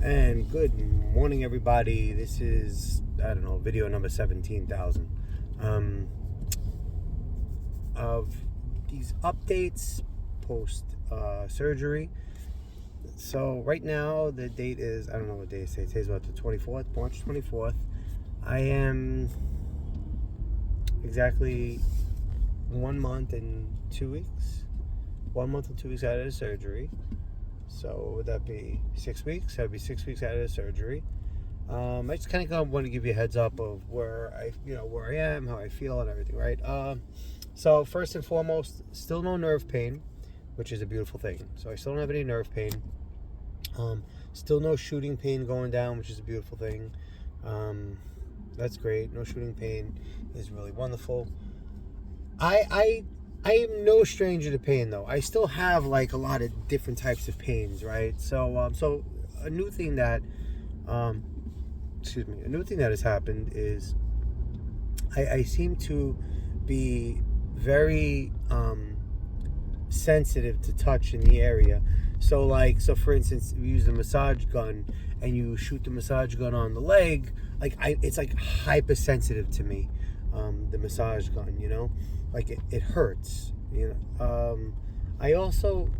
And good morning, everybody. This is, video number 17,000 of these updates post surgery. So right now the date is, I don't know what day it is. Today's about the 24th, March 24th. I am exactly 1 month and 2 weeks. 1 month and 2 weeks out of the surgery. So would that be 6 weeks? That'd be 6 weeks out of the surgery. I just kind of want to give you a heads up of where I am, how I feel, and everything, right? So first and foremost, still no nerve pain, which is a beautiful thing. So I still don't have any nerve pain. Still no shooting pain going down, which is a beautiful thing. That's great. No shooting pain is really wonderful. I am no stranger to pain, though. I still have like a lot of different types of pains, right? So a new thing that has happened is I seem to be very sensitive to touch in the area. So for instance, we use a massage gun and you shoot the massage gun on the leg, it's like hypersensitive to me. The massage gun, like it hurts, I also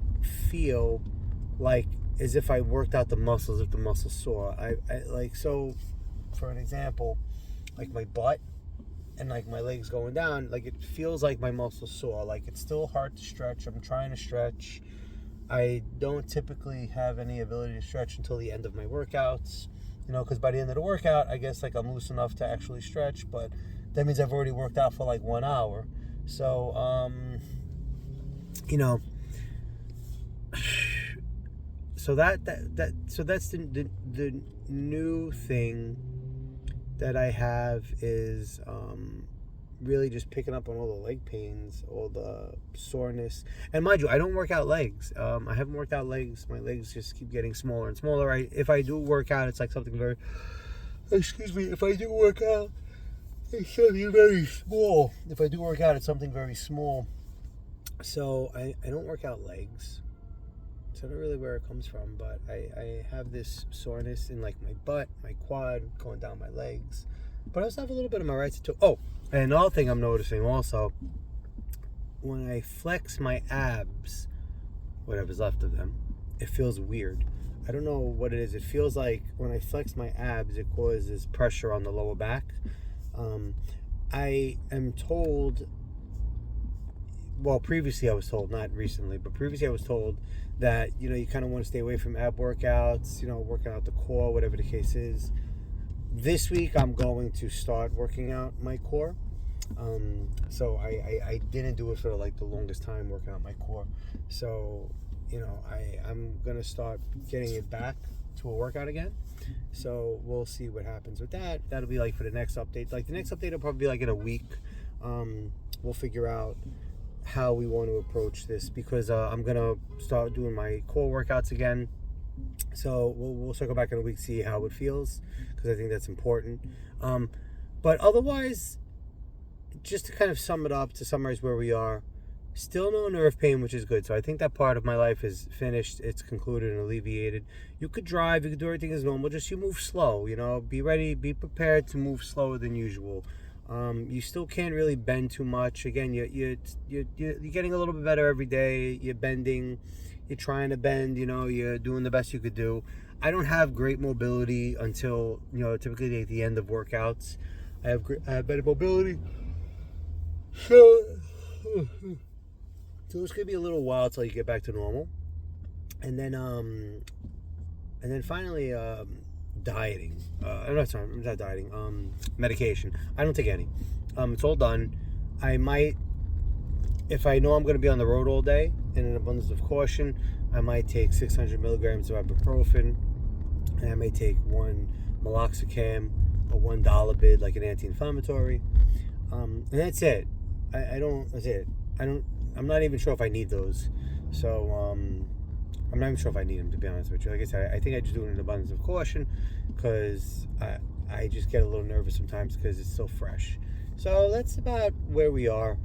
feel like as if I worked out the muscles, if the muscle's sore. So for an example, like my butt and like my legs going down, like it feels like my muscle's sore. Like it's still hard to stretch. I'm trying to stretch. I don't typically have any ability to stretch until the end of my workouts, because by the end of the workout, I guess like I'm loose enough to actually stretch, but that means I've already worked out for like 1 hour. So, so that's the new thing that I have is really just picking up on all the leg pains, all the soreness. And mind you, I don't work out legs. I haven't worked out legs. My legs just keep getting smaller and smaller. If I do work out, it's like something very, if I do work out, it's something very small. If I do work out, it's something very small. So I don't work out legs. So I don't really where it comes from, but I have this soreness in like my butt, my quad, going down my legs. But I also have a little bit of my right side too. Oh, and another thing I'm noticing also, when I flex my abs, whatever's left of them, it feels weird. I don't know what it is. It feels like when I flex my abs, it causes pressure on the lower back. I am told, well, previously I was told, not recently, but previously I was told that, you kind of want to stay away from ab workouts, working out the core, whatever the case is. This week I'm going to start working out my core. So I didn't do it for like the longest time, working out my core. So, I'm going to start getting it back to a workout again. So we'll see what happens with that. That'll be like for the next update. Like the next update will probably be like in a week. We'll figure out how we want to approach this because I'm gonna start doing my core workouts again. So we'll circle back in a week, see how it feels, because I think that's important. But otherwise, just to kind of sum it up, to summarize where we are, still no nerve pain, which is good. So I think that part of my life is finished. It's concluded and alleviated. You could drive, you could do everything as normal. Just you move slow, be ready, be prepared to move slower than usual. You still can't really bend too much. Again, you're getting a little bit better every day. You're bending, you're trying to bend, you're doing the best you could do. I don't have great mobility until, typically at the end of workouts. I have better mobility. So it's going to be a little while till you get back to normal. And then finally, dieting. Not dieting. Medication. I don't take any. It's all done. I might, if I know I'm going to be on the road all day, in an abundance of caution, I might take 600 milligrams of ibuprofen, and I may take one meloxicam or one Dolabid, like an anti-inflammatory. And that's it. That's it. I'm not even sure if I need those. So, I'm not even sure if I need them, to be honest with you. Like I said, I think I just do it in an abundance of caution because I just get a little nervous sometimes because it's so fresh. So that's about where we are.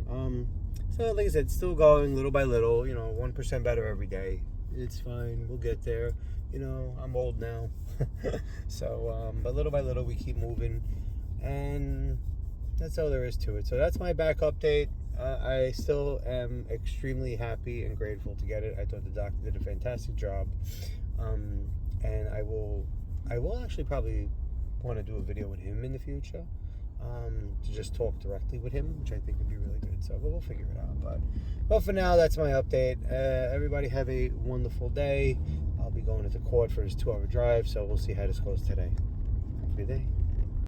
So like I said, still going little by little, 1% better every day. It's fine. We'll get there. You know, I'm old now. So, but little by little, we keep moving. And that's all there is to it. So that's my back update. I still am extremely happy and grateful to get it. I thought the doctor did a fantastic job. And I will actually probably want to do a video with him in the future, to just talk directly with him, which I think would be really good. So, but we'll figure it out. But for now, that's my update. Everybody have a wonderful day. I'll be going into court for his 2-hour drive, so we'll see how this goes today. Have a good day.